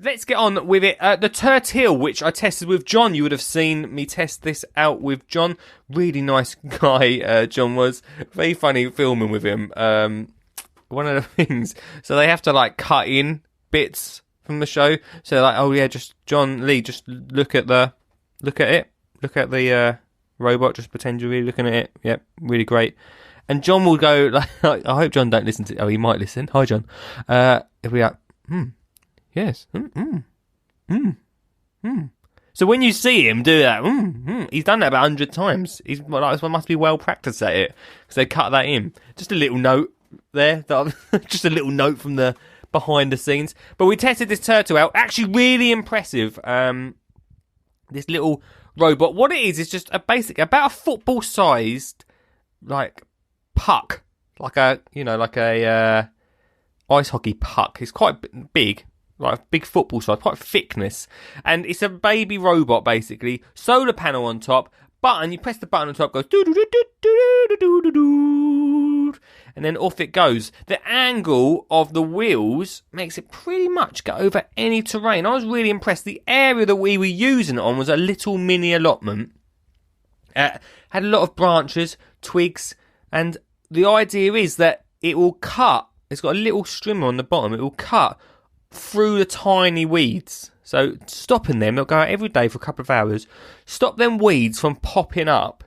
let's get on with it. The Tertill, which I tested with John. You would have seen me test this out with John. Really nice guy, John was. Very funny filming with him. One of the things, so they have to like cut in bits from the show. So like, oh yeah, just John Lee, just look at the robot. Just pretend you're really looking at it. Yep, really great. And John will go like, I hope John don't listen to. Oh, he might listen. Hi, John. He'll be like, yes, So when you see him do that, he's done that about 100 times. He's like, must be well practiced at it because they cut that in. Just a little note there, just a little note from the behind the scenes. But we tested this Tertill out. Actually, really impressive. This little robot. What it is just about a football-sized like puck, like a ice hockey puck. It's quite big, like a big football size, quite thickness, and it's a baby robot basically. Solar panel on top, button. You press the button on top, goes doo doo doo doo doo doo doo doo, and then off it goes. The angle of the wheels makes it pretty much go over any terrain. I was really impressed. The area that we were using it on was a little mini allotment. Had a lot of branches, twigs, and the idea is that it will cut. It's got a little strimmer on the bottom. It will cut through the tiny weeds. So stopping them, it'll go out every day for a couple of hours. Stop them weeds from popping up.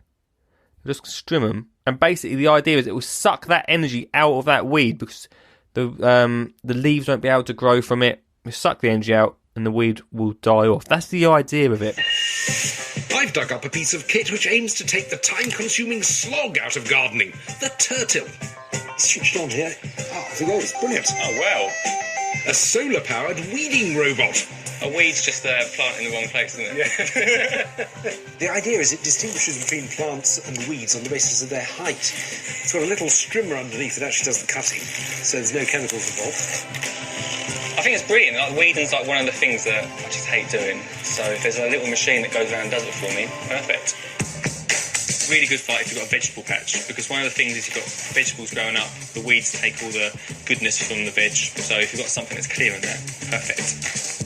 Just strim them. And basically the idea is it will suck that energy out of that weed because the leaves won't be able to grow from it. It'll suck the energy out and the weed will die off. That's the idea of it. I've dug up a piece of kit which aims to take the time-consuming slog out of gardening. The Tertill. It's switched on here. Oh, there it goes. Brilliant. Oh, wow. A solar-powered weeding robot. A weed's just a plant in the wrong place, isn't it? Yeah. The idea is it distinguishes between plants and weeds on the basis of their height. It's got a little strimmer underneath that actually does the cutting, so there's no chemicals involved. I think it's brilliant. Like, weeding's like one of the things that I just hate doing. So if there's a little machine that goes around and does it for me, perfect. Really good fight if you've got a vegetable patch, because one of the things is you've got vegetables growing up, the weeds take all the goodness from the veg. So if you've got something that's clear in there, perfect.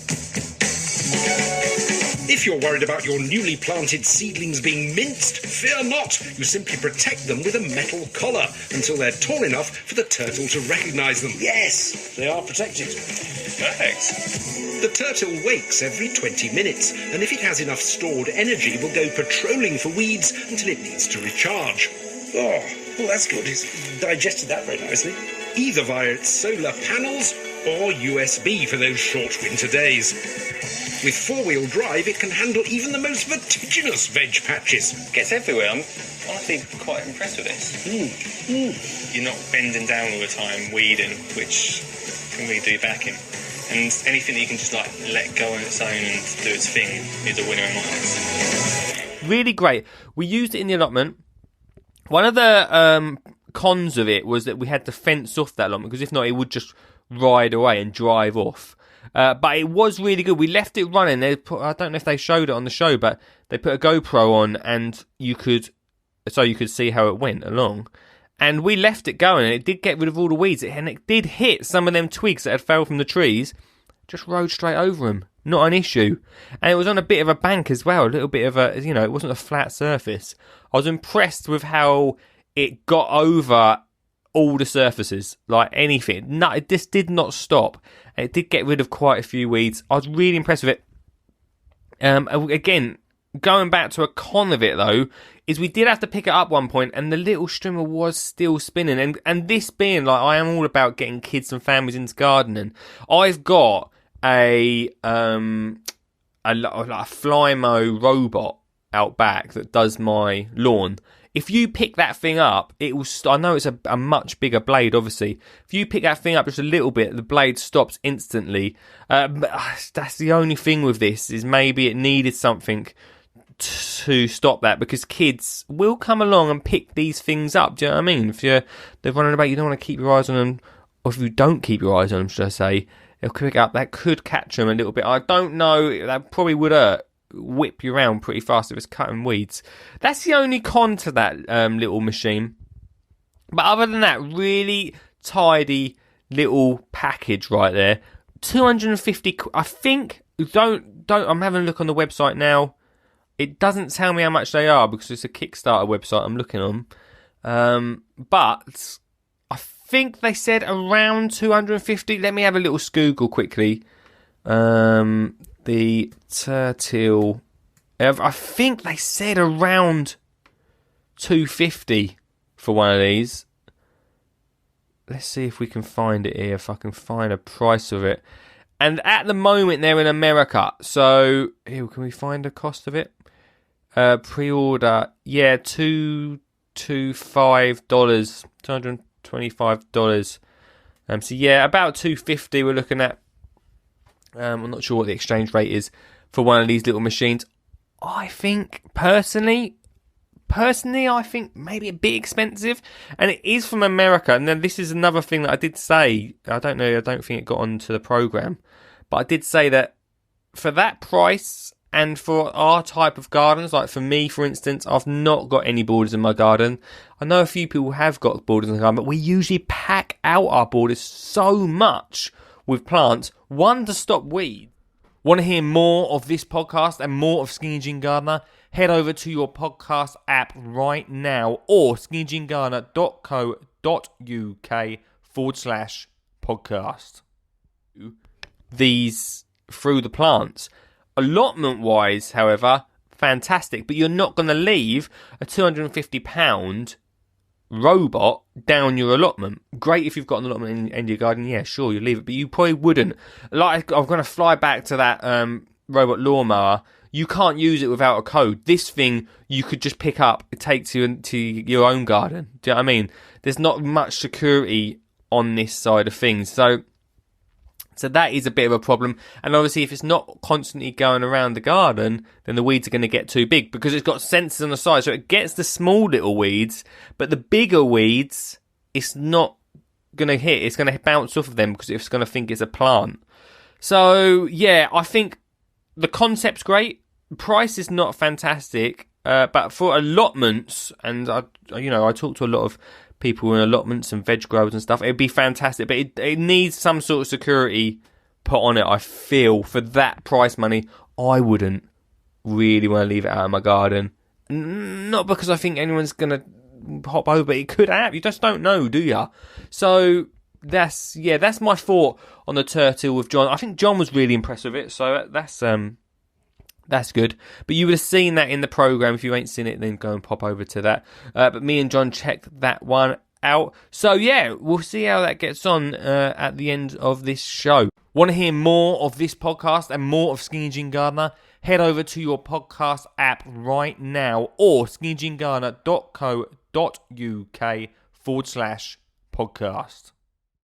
If you're worried about your newly planted seedlings being minced, fear not. You simply protect them with a metal collar until they're tall enough for the Tertill to recognise them. Yes, they are protected. Perfect. The Tertill wakes every 20 minutes, and if it has enough stored energy, will go patrolling for weeds until it needs to recharge. Oh, that's good. It's digested that very nicely. Either via its solar panels or USB for those short winter days. With four-wheel drive, it can handle even the most vertiginous veg patches. It gets everywhere. I'm honestly quite impressed with this. You're not bending down all the time, weeding, which can really do your back in. And anything that you can just like let go on its own and do its thing is a winner in my eyes. Really great. We used it in the allotment. One of the cons of it was that we had to fence off that allotment, because if not, it would just ride away and drive off. But it was really good. We left it running. I don't know if they showed it on the show, but they put a GoPro on, and you could see how it went along. And we left it going, and it did get rid of all the weeds, and it did hit some of them twigs that had fell from the trees. Just rode straight over them. Not an issue. And it was on a bit of a bank as well, a little bit of a, it wasn't a flat surface. I was impressed with how it got over all the surfaces, like anything. No, it just did not stop. It did get rid of quite a few weeds. I was really impressed with it. Again, going back to a con of it though, is we did have to pick it up one point, and the little strimmer was still spinning. And this being like, I am all about getting kids and families into gardening. I've got a Flymo robot out back that does my lawn. If you pick that thing up, it will. I know it's a much bigger blade, obviously. If you pick that thing up just a little bit, the blade stops instantly. But that's the only thing with this, is maybe it needed something to stop that, because kids will come along and pick these things up. Do you know what I mean? If they're running about, you don't want to keep your eyes on them, or if you don't keep your eyes on them, should I say, they'll pick up. That could catch them a little bit. I don't know. That probably would hurt. Whip you around pretty fast if it's cutting weeds. That's the only con to that little machine. But other than that, really tidy little package right there. 250. I think. Don't. I'm having a look on the website now. It doesn't tell me how much they are because it's a Kickstarter website I'm looking on. But I think they said around 250. Let me have a little Scoogle quickly. The Tertill. I think they said around 250 for one of these. Let's see if we can find it here. If I can find a price of it. And at the moment they're in America. So here, can we find the cost of it? Pre-order, yeah, $225, $225. So yeah, about $250 we're looking at. I'm not sure what the exchange rate is for one of these little machines. I think personally, I think maybe a bit expensive, and it is from America. And then this is another thing that I did say. I don't think it got onto the program, but I did say that for that price. And for our type of gardens, like for me, for instance, I've not got any borders in my garden. I know a few people have got borders in the garden, but we usually pack out our borders so much with plants. One, to stop weeds. Want to hear more of this podcast and more of Skinny Jean Gardener? Head over to your podcast app right now or skinnyjeangardener.co.uk/podcast. These through the plants. Allotment-wise, however, fantastic. But you're not going to leave a £250 robot down your allotment. Great if you've got an allotment in your garden. Yeah, sure, you leave it. But you probably wouldn't. Like, I'm going to fly back to that robot lawnmower. You can't use it without a code. This thing you could just pick up. It takes you into your own garden. Do you know what I mean? There's not much security on this side of things. So that is a bit of a problem. And obviously, if it's not constantly going around the garden, then the weeds are going to get too big because it's got sensors on the side. So it gets the small little weeds, but the bigger weeds, it's not going to hit. It's going to bounce off of them because it's going to think it's a plant. So, yeah, I think the concept's great. Price is not fantastic. But for allotments, and I talk to a lot of people in allotments and veg growers and stuff, it'd be fantastic, but it needs some sort of security put on it. I feel for that price money, I wouldn't really want to leave it out in my garden. Not because I think anyone's gonna hop over, it could happen. You just don't know, do ya? So that's my thought on the Tertill with John. I think John was really impressed with it, so that's good. But you would have seen that in the program. If you ain't seen it, then go and pop over to that. But me and John checked that one out. So yeah, we'll see how that gets on at the end of this show. Want to hear more of this podcast and more of Skinny Jean Gardener? Head over to your podcast app right now or skinnyjeangardener.co.uk/podcast.